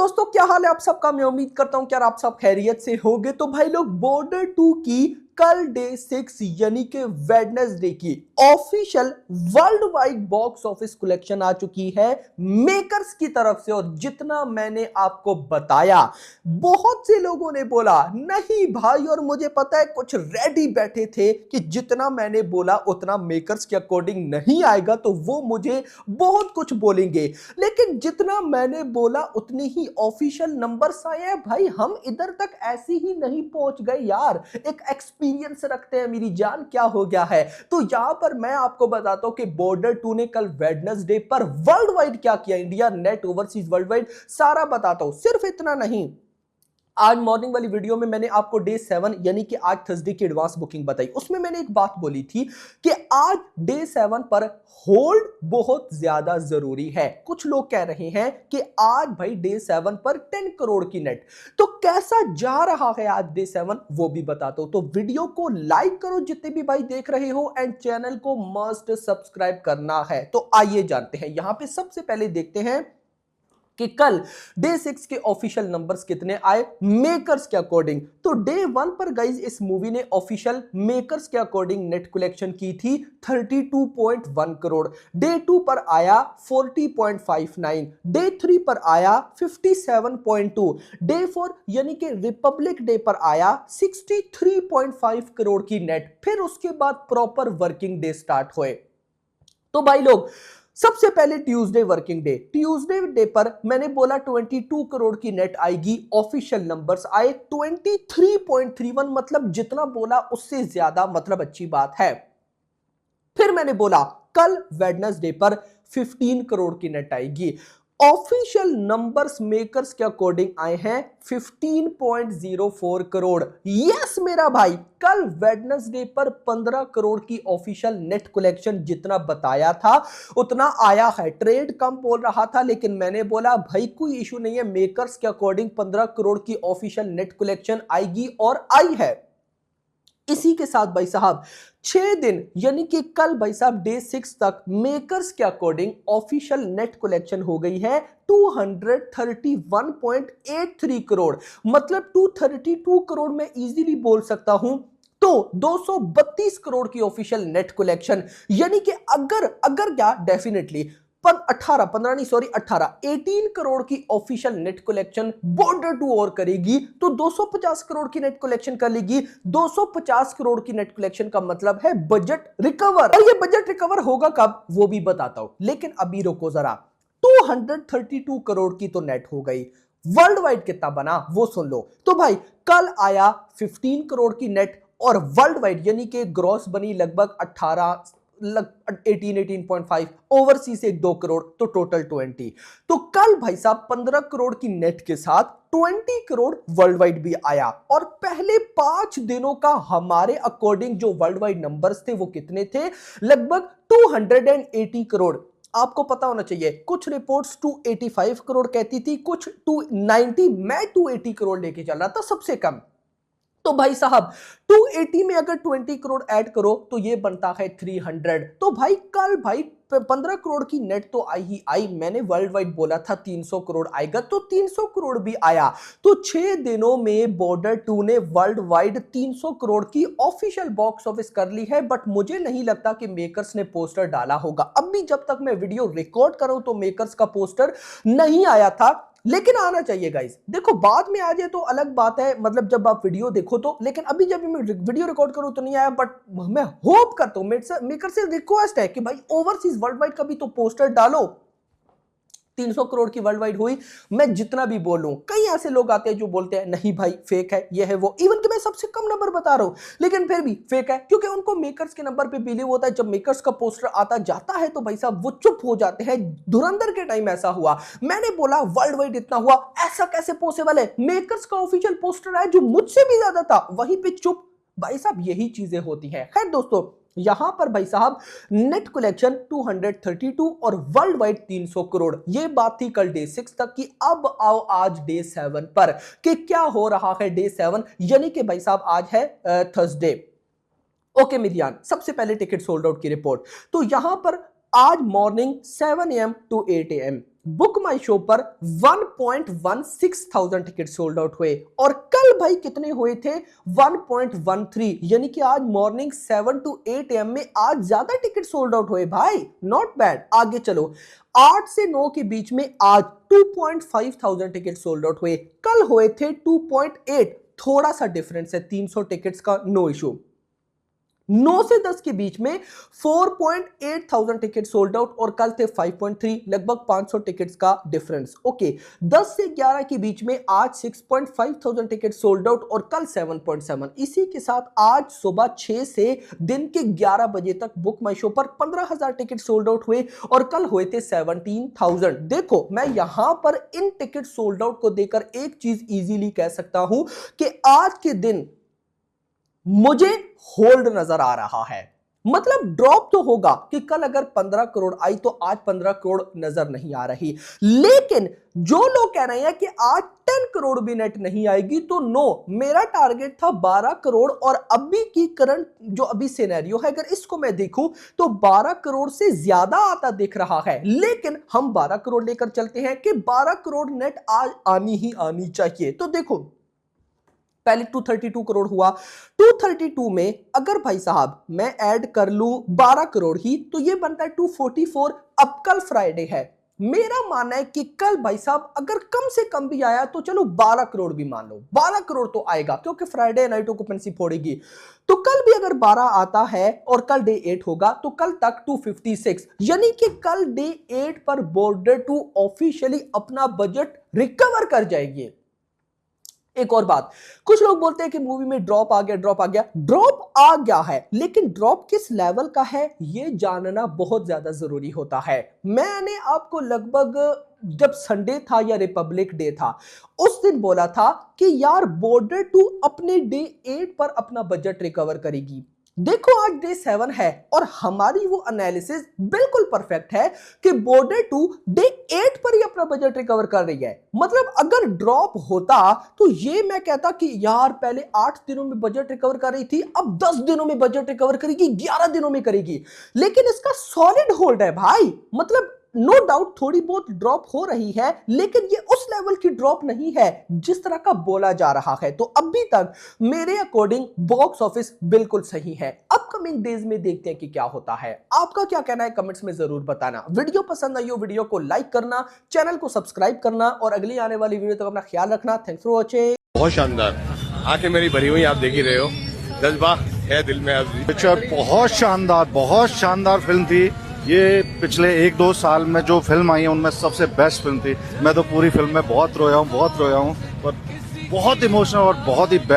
दोस्तों, क्या हाल है आप सबका। मैं उम्मीद करता हूं कि यार आप सब खैरियत से होंगे। तो भाई लोग, बॉर्डर 2 की कल डे 6 यानी कि वेडनेसडे की official world wide box office collection आ चुकी है मेकर्स की तरफ से। और जितना मैंने आपको बताया, बहुत से लोगों ने बोला नहीं भाई, और मुझे पता है कुछ रेडी बैठे थे कि जितना मैंने बोला उतना मेकर्स के अकॉर्डिंग नहीं आएगा, तो वो मुझे बहुत कुछ बोलेंगे। लेकिन जितना मैंने बोला उतनी ही ऑफिशियल नंबर्स आए हैं। भाई हम इधर तक ऐसे ही नहीं पहुंच गए यार, एक एक्सपीरियंस रखते हैं। मेरी जान क्या हो गया है। तो यहां पर मैं आपको बताता हूं कि बॉर्डर 2 ने कल वेडनेसडे पर वर्ल्ड वाइड क्या किया, India net overseas world wide सारा बताता हूं। सिर्फ इतना नहीं, आज मॉर्निंग वाली वीडियो में मैंने आपको डे 7 यानी कि आज थर्सडे की एडवांस बुकिंग बताई। उसमें मैंने एक बात बोली थी कि आज डे 7 पर होल्ड बहुत ज्यादा जरूरी है। कुछ लोग कह रहे हैं कि आज भाई डे 7 पर 10 करोड़ की नेट। तो कैसा जा रहा है आज डे 7 वो भी बताता हूं। तो वीडियो को लाइक करो जितने भी भाई देख रहे हो, एंड चैनल को मस्ट सब्सक्राइब करना है। तो आइए जानते हैं, यहां पे सबसे पहले देखते हैं कि कल डे 6 के ऑफिशियल नंबर्स कितने आए मेकर्स के अकॉर्डिंग। तो डे 1 पर गाइज इस मूवी ने ऑफिशियल मेकर्स के अकॉर्डिंग नेट कलेक्शन की थी 32.1 करोड़। डे 2 पर आया 40.59, डे 3 पर आया 57.2, डे 4 यानी कि रिपब्लिक डे पर आया 63.5 करोड़ की नेट। फिर उसके बाद प्रॉपर वर्किंग डे स्टार्ट हुए। तो भाई लोग, सबसे पहले Tuesday working day, Tuesday day पर मैंने बोला 22 करोड़ की नेट आएगी। ऑफिशियल नंबर्स आए 23.31, मतलब जितना बोला उससे ज्यादा, मतलब अच्छी बात है। फिर मैंने बोला कल वेडनेसडे पर 15 करोड़ की नेट आएगी। ऑफिशियल नंबर्स मेकर्स के अकॉर्डिंग आए हैं 15.04 करोड़। यस मेरा भाई, कल वेडनेसडे पर 15 करोड़ की ऑफिशियल नेट कलेक्शन जितना बताया था उतना आया है। ट्रेड कम बोल रहा था, लेकिन मैंने बोला भाई कोई इशू नहीं है, मेकर्स के अकॉर्डिंग 15 करोड़ की ऑफिशियल नेट कलेक्शन आएगी, और आई है। इसी के साथ भाई साहब 6 दिन यानी कि कल भाई साहब डे 6 तक मेकर्स के अकॉर्डिंग ऑफिशियल नेट कलेक्शन हो गई है 231.83 करोड़। मतलब 232 करोड़ में इजीली बोल सकता हूं। तो 232 करोड़ की ऑफिशियल नेट कलेक्शन, यानी कि अगर अगर क्या डेफिनेटली 18 करोड़ की ऑफिशियल नेट कलेक्शन बॉर्डर 2 और करेगी तो 250 करोड़ की नेट कलेक्शन कर लेगी। 250 करोड़ की नेट कलेक्शन का मतलब है बजट रिकवर। और ये बजट रिकवर होगा कब वो भी बताता हूं, लेकिन अभी रुको जरा। 232 करोड़ की तो नेट हो गई, वर्ल्ड वाइड कितना बना वो सुन लो। तो भाई कल आया 15 करोड़ की नेट, और वर्ल्ड वाइड यानी कि ग्रॉस बनी लगभग 18.5, ओवरसीज से 2 करोड़, तो टोटल 20। तो कल भाई साहब 15 करोड़ की नेट के साथ 20 करोड़ वर्ल्ड वाइड भी आया। और पहले 5 दिनों का हमारे अकॉर्डिंग जो वर्ल्ड वाइड नंबर्स थे वो कितने थे, लगभग 280 करोड़। आपको पता होना चाहिए, कुछ रिपोर्ट्स 285 करोड़ कहती थी, कुछ 290, मैं 280 करोड़ लेके चल रहा था सबसे कम। तो भाई साहब 280 में अगर 20 करोड़ ऐड करो तो ये बनता है 300। तो भाई कल भाई 15 करोड़ की नेट तो आई ही आई। मैंने वर्ल्ड वाइड बोला था 300 करोड़ आएगा, तो 300 करोड़ भी आया। तो 6 दिनों में बॉर्डर 2 ने वर्ल्ड वाइड 300 करोड़ की ऑफिशियल बॉक्स ऑफिस कर ली है। बट मुझे नहीं लगता कि मेकर्स ने पोस्टर डाला होगा। अभी जब तक मैं वीडियो रिकॉर्ड कर रहा हूं तो मेकर्स का पोस्टर नहीं आया था, लेकिन आना चाहिए गाइस। देखो बाद में आ जाए तो अलग बात है, मतलब जब आप वीडियो देखो तो। लेकिन अभी जब मैं वीडियो रिकॉर्ड करूं तो नहीं आया, बट मैं होप करता हूं, मेकर से रिक्वेस्ट है कि भाई ओवरसीज वर्ल्ड वाइड का भी तो पोस्टर डालो। 300 करोड़ की वर्ल्ड वाइड हुई। मैं जितना भी बोलूं, कई ऐसे लोग आते हैं जो बोलते हैं नहीं भाई फेक है, ये है वो, इवन कि मैं सबसे कम नंबर बता रहा हूं, लेकिन फिर भी फेक है, क्योंकि उनको मेकर्स के नंबर पे बिलीव होता है। जब मेकर्स का पोस्टर आता जाता है तो भाई साहब वो चुप हो जाते हैं। धुरंधर के टाइम ऐसा हुआ, मैंने बोला वर्ल्ड वाइड इतना हुआ, ऐसा कैसे पॉसिबल है, मेकर्स का ऑफिशियल पोस्टर आया जो मुझसे भी ज्यादा था, वहीं पे चुप। भाई साहब यही चीजें होती हैं। खैर दोस्तों, यहां पर भाई साहब नेट कलेक्शन 232 और वर्ल्ड वाइड 300 करोड़, ये बात थी कल डे 6 तक की। अब आओ आज डे 7 पर कि क्या हो रहा है। डे 7 यानी कि भाई साहब आज है थर्सडे। ओके मिलियन, सबसे पहले टिकट सोल्ड आउट की रिपोर्ट। तो यहां पर आज morning 7 AM to 8 AM book my show पर 1.16 टिकट सोल्ड आउट हुए और कल भाई कितने हुए थे 1.13, यानी कि आज मॉर्निंग 7 to 8 AM में आज ज्यादा टिकट सोल्ड आउट हुए भाई, नॉट बैड। आगे चलो, 8 से 9 के बीच में आज 2.5 टिकट सोल्ड आउट हुए, कल हुए थे 2.8, थोड़ा सा डिफरेंस है 300 टिकट्स का, नो इशू। 9 से 10 के बीच में 4.8 टिकट सोल्ड आउट और कल थे 5.3, लगभग 500 टिकट्स का डिफरेंस। ओके, 10 से 11 के बीच में आज 6.5 टिकट सोल्ड आउट और कल 7.7। इसी के साथ आज सुबह 6 से दिन के 11 बजे तक बुक माई शो पर 15,000 टिकट सोल्ड आउट हुए और कल हुए थे 17,000। देखो, मैं यहां पर इन टिकट सोल्ड आउट को देकर एक चीज इजीली कह सकता हूं कि आज के दिन मुझे होल्ड नजर आ रहा है। मतलब ड्रॉप तो होगा कि कल अगर 15 करोड़ आई तो आज 15 करोड़ नजर नहीं आ रही, लेकिन जो लोग कह रहे हैं कि आज 10 करोड़ भी नेट नहीं आएगी, तो नो, मेरा टारगेट था 12 करोड़ और अभी की करंट जो अभी सिनेरियो है अगर इसको मैं देखूं तो 12 करोड़ से ज्यादा आता दिख रहा है, लेकिन हम 12 करोड़ लेकर चलते हैं कि 12 करोड़ नेट आज आनी ही आनी चाहिए। तो देखो, पहले 232 करोड़ हुआ, 232 में अगर भाई साहब मैं ऐड कर लूं 12 करोड़ ही तो ये बनता है 244। अब कल फ्राइडे है, मेरा मानना है कि कल भाई साहब अगर कम से कम भी आया तो चलो 12 करोड़ भी मान लो, 12 करोड़ तो आएगा क्योंकि फ्राइडे नाइट ऑक्यूपेंसी फोड़ेगी। तो कल भी अगर 12 आता है और कल डे 8 होगा तो कल तक 256, यानी कि कल डे 8 पर बॉर्डर 2 ऑफिशियली अपना बजट रिकवर कर जाएगी। एक और बात, कुछ लोग बोलते हैं कि मूवी में ड्रॉप आ गया, ड्रॉप आ गया। ड्रॉप आ गया है, लेकिन ड्रॉप किस लेवल का है ये जानना बहुत ज्यादा जरूरी होता है। मैंने आपको लगभग जब संडे था या रिपब्लिक डे था उस दिन बोला था कि यार बॉर्डर 2 अपने डे 8 पर अपना बजट रिकवर करेगी। देखो आज डे 7 है और हमारी वो एनालिसिस बिल्कुल परफेक्ट है कि बॉर्डर 2 डे 8 पर ही अपना बजट रिकवर कर रही है। मतलब अगर ड्रॉप होता तो ये मैं कहता कि यार पहले 8 दिनों में बजट रिकवर कर रही थी, अब 10 दिनों में बजट रिकवर करेगी, 11 दिनों में करेगी, लेकिन इसका सॉलिड होल्ड है भाई। मतलब नो डाउट थोड़ी बहुत ड्रॉप हो रही है, लेकिन ये उस लेवल की ड्रॉप नहीं है जिस तरह का बोला जा रहा है। तो अभी तक मेरे अकॉर्डिंग बॉक्स ऑफिस बिल्कुल सही है। अपकमिंग डेज में देखते हैं कि क्या होता है। आपका क्या कहना है कमेंट्स में जरूर बताना। वीडियो पसंद आई हो वीडियो को लाइक करना, चैनल को सब्सक्राइब करना और अगली आने वाली वीडियो तक अपना ख्याल रखना। Thanks for watching. बहुत शानदार, आंखें मेरी भरी हुई आप देख ही रहे हो, जज्बा है दिल में अभी। पिक्चर बहुत शानदार फिल्म थी। ये पिछले 1-2 साल में जो फिल्म आई है उनमें सबसे बेस्ट फिल्म थी। मैं तो पूरी फिल्म में बहुत रोया हूँ, पर बहुत इमोशनल और बहुत ही बेस्ट